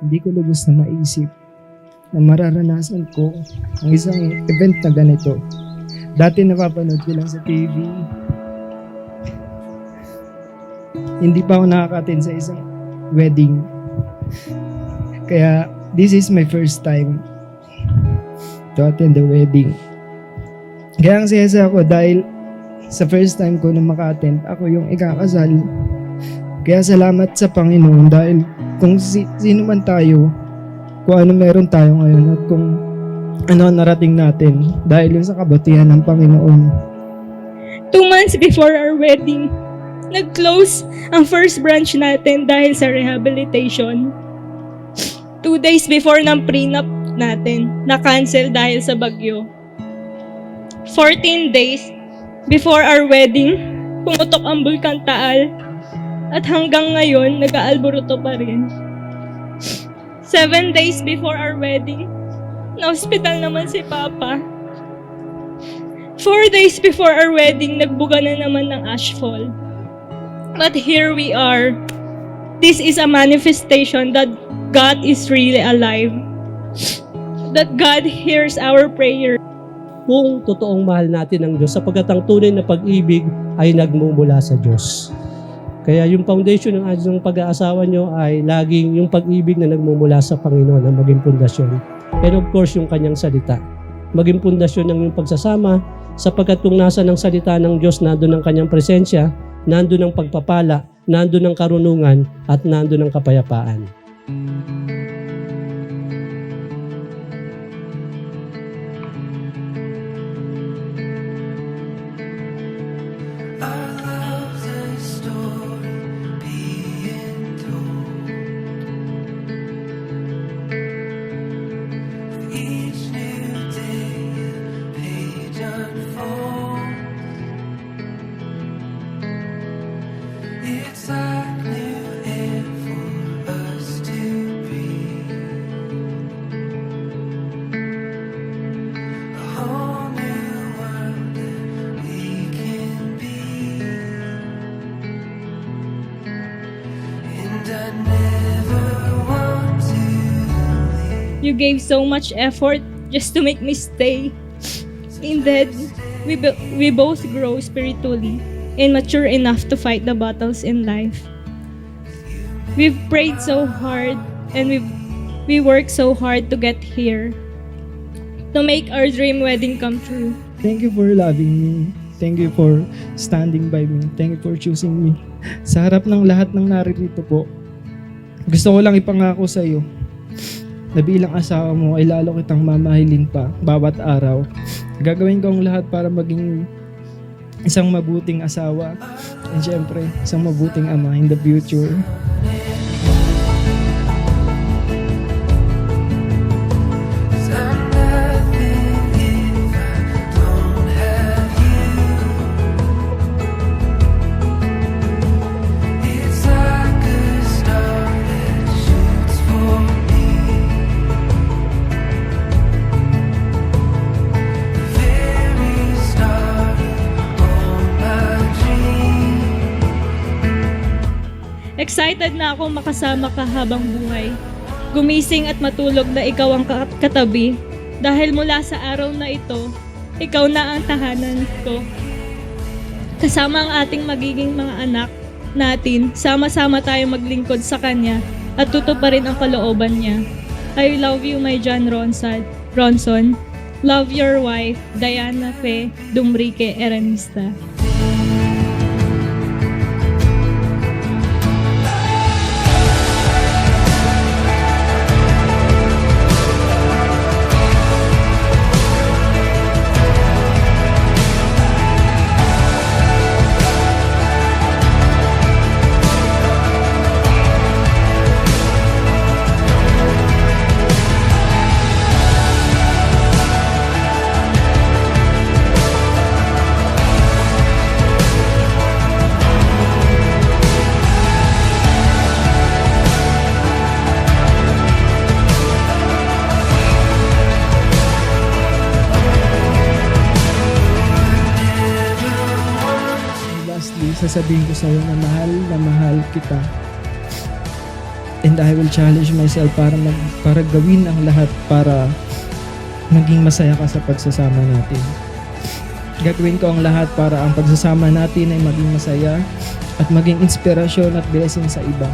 hindi ko lubos na maisip na mararanasan ko ang isang event na ganito. Dati napapanood ko lang sa TV. Hindi pa ako nakaka-attend sa isang wedding. Kaya this is my first time to attend the wedding. Kaya ang saya ko dahil sa first time ko na maka-attend, ako yung ikakasal. Kaya salamat sa Panginoon dahil kung sino man tayo, kung ano meron tayo ngayon at kung ano ang narating natin dahil yun sa kabutihan ng Panginoon. 2 months before our wedding, nag-close ang first branch natin dahil sa rehabilitation. 2 days before ng prenup natin, na-cancel dahil sa bagyo. 14 days before our wedding, pumutok ang Bulkan Taal at hanggang ngayon, nag-aalboruto pa rin. 7 days before our wedding, na-hospital naman si Papa. 4 days before our wedding, nagbuga na naman ng ashfall. But here we are. This is a manifestation that God is really alive. That God hears our prayer. Kung totoong mahal natin ang Diyos, sapagkat ang tunay na pag-ibig ay nagmumula sa Diyos. Kaya yung foundation ng ating pag-aasawa nyo ay laging yung pag-ibig na nagmumula sa Panginoon ang maging pundasyon. And of course, yung kanyang salita. Maging pundasyon ng yung pagsasama, sapagkat kung nasa ng salita ng Diyos, nandun ang kanyang presensya, nandun ang pagpapala, nandun ang karunungan, at nandun ang kapayapaan. You gave so much effort just to make me stay. Instead, we both grow spiritually and mature enough to fight the battles in life. We've prayed so hard and we worked so hard to get here, to make our dream wedding come true. Thank you for loving me. Thank you for standing by me. Thank you for choosing me. Sa harap ng lahat ng naririto po, gusto ko lang ipangako sa iyo na bilang asawa mo ay lalo kitang mamahilin pa bawat araw. Gagawin ko ang lahat para maging isang mabuting asawa and syempre isang mabuting ama in the future. Excited na ako makasama ka habang buhay. Gumising at matulog na ikaw ang katabi. Dahil mula sa araw na ito, ikaw na ang tahanan ko. Kasama ang ating magiging mga anak natin, sama-sama tayo maglingkod sa Kanya at tutuparin ang kalooban niya. I love you, my John Ronson. Love your wife, Diana Fe Dumrique Eranista. Sasabihin ko sa iyo na mahal kita. And I will challenge myself para gawin ang lahat para maging masaya ka sa pagsasama natin. Gagawin ko ang lahat para ang pagsasama natin ay maging masaya at maging inspirasyon at blessing sa iba.